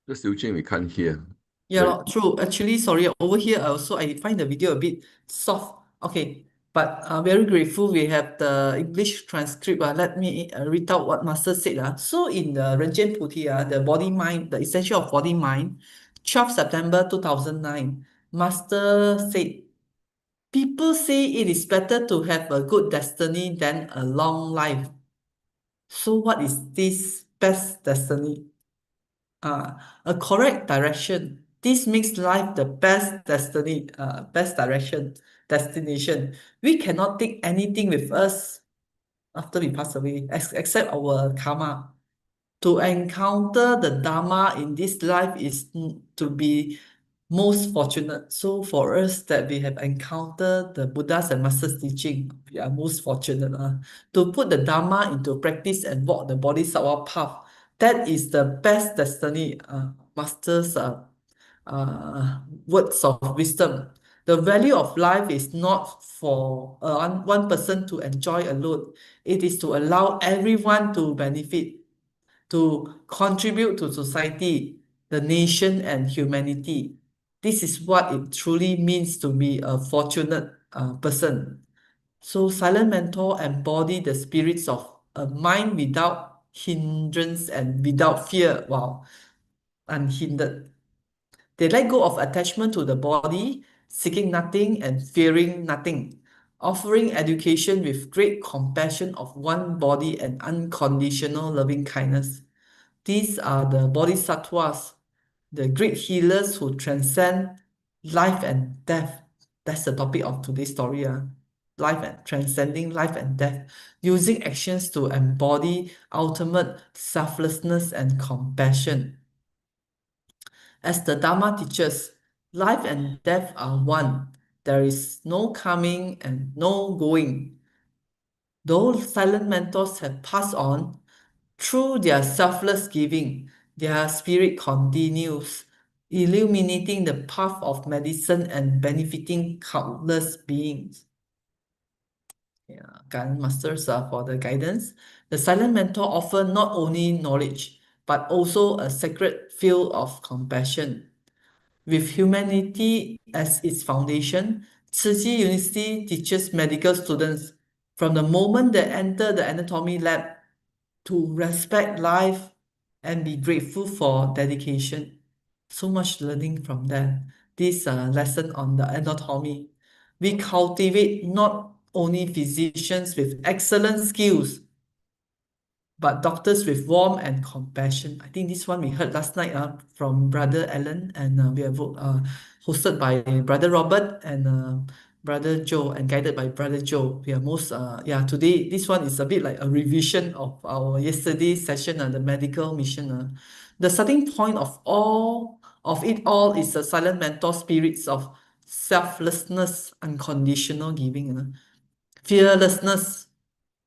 The Siew Ching we can't hear. Yeah, Very- lor, true. Actually, sorry, over here also I find the video a bit soft. Okay, but very grateful we have the English transcript. Let me read out what Master said. So in the Renjian Puthi, the body mind, the essential of body mind, 12 September 2009, Master said, people say it is better to have a good destiny than a long life. So what is this best destiny? A correct direction. This makes life the best destiny, best direction, destination. We cannot take anything with us after we pass away, except our karma. To encounter the Dharma in this life is to be most fortunate. So for us that we have encountered the Buddha's and Master's teaching, we are most fortunate. To put the Dharma into practice and walk the Bodhisattva path, that is the best destiny. Master's words of wisdom. The value of life is not for one person to enjoy alone. It is to allow everyone to benefit, to contribute to society, the nation, and humanity. This is what it truly means to be a fortunate person. So, silent mentor embody the spirits of a mind without hindrance and without fear, wow, unhindered. They let go of attachment to the body, seeking nothing and fearing nothing, offering education with great compassion of one body and unconditional loving kindness. These are the bodhisattvas, the great healers who transcend life and death. That's the topic of today's story. Life and transcending life and death, using actions to embody ultimate selflessness and compassion. As the Dharma teaches, life and death are one. There is no coming and no going. Those silent mentors have passed on. Through their selfless giving, their spirit continues, illuminating the path of medicine and benefiting countless beings. Guidance masters for the guidance. The silent mentor offer not only knowledge, but also a sacred field of compassion. With humanity as its foundation, Tzu Chi University teaches medical students from the moment they enter the anatomy lab to respect life and be grateful for dedication. So much learning from them. This lesson on the anatomy. We cultivate not only physicians with excellent skills, but doctors with warmth and compassion. I think this one we heard last night from Brother Alan, and we are hosted by Brother Robert and Brother Joe, and guided by Brother Joe. We are today this one is a bit like a revision of our yesterday's session on the medical mission. The starting point of it all is the silent mentor spirits of selflessness, unconditional giving, fearlessness,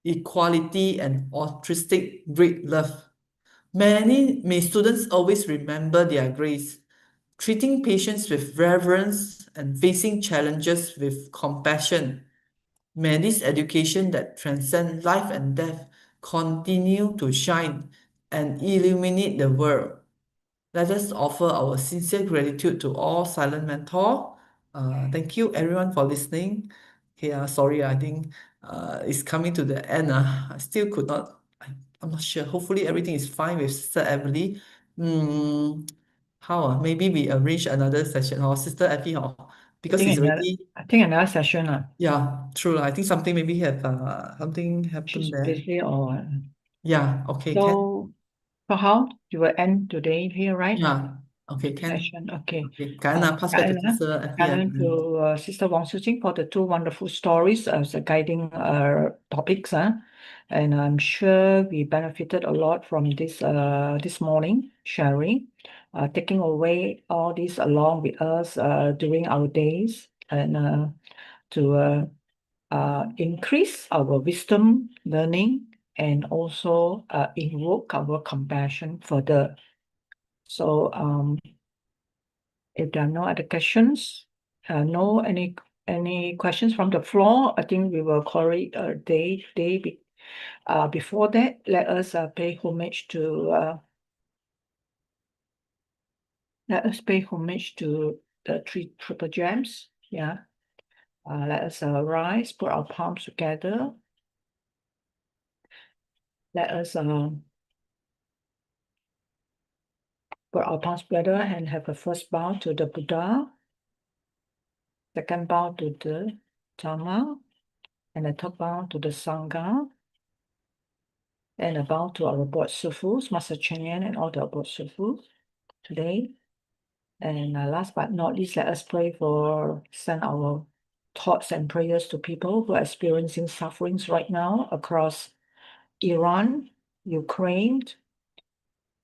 equality, and altruistic great love. May students always remember their grace, treating patients with reverence and facing challenges with compassion. May this education that transcends life and death continue to shine and illuminate the world. Let us offer our sincere gratitude to all silent mentor. Thank you everyone for listening. Okay, sorry, I think it's coming to the end. I still could not, I'm not sure. Hopefully everything is fine with Sister Avaley. How? Maybe we arrange another session or Sister Effie, because it's already, I think another session. yeah, true. I think something maybe have something happened She's there. busy or Yeah, okay, can. so how you will end today here, right? Yeah, okay, can. Session. Okay. Okay, pass back to Sister Effie. And to Sister Wang Suqing for the two wonderful stories as the guiding topics. And I'm sure we benefited a lot from this morning sharing, taking away all this along with us during our days, and to increase our wisdom learning and also invoke our compassion further. So if there are no other questions, no any questions from the floor, I think we will call it a day. Before that, let us pay homage to the three triple gems. Yeah. Let us rise, put our palms together. Let us put our palms together and have a first bow to the Buddha, second bow to the Dharma, and a third bow to the Sangha, and a bow to our board Sifus, Master Ching and all the board Sifus today. And last but not least, let us send our thoughts and prayers to people who are experiencing sufferings right now across Iran, Ukraine,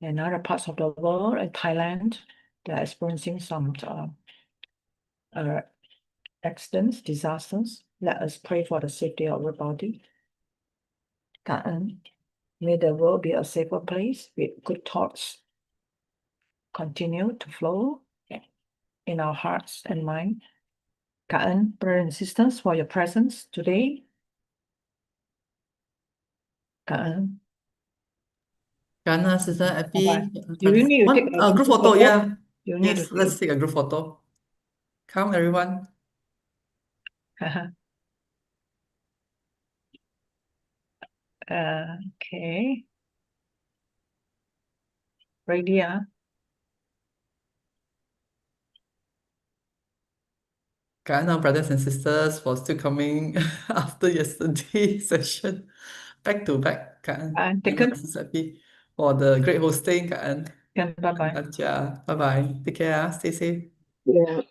and other parts of the world, and Thailand. They're experiencing some accidents, disasters. Let us pray for the safety of everybody.感恩. May the world be a safer place with good thoughts continue to flow in our hearts and mind.感恩, brothers and sisters, for your presence today.感恩. Ghana, Sister Epi. Bye-bye. Do you need to take a group photo? Yeah. You need Yes, to let's take a group photo. Come, everyone. Okay. Ready, Ghana, brothers and sisters, for still coming after yesterday's session. Back to back, Ghana, Sister Epi, for the great hosting, Ghana. Bye-bye. Bye-bye. Take care. Stay safe. Yeah.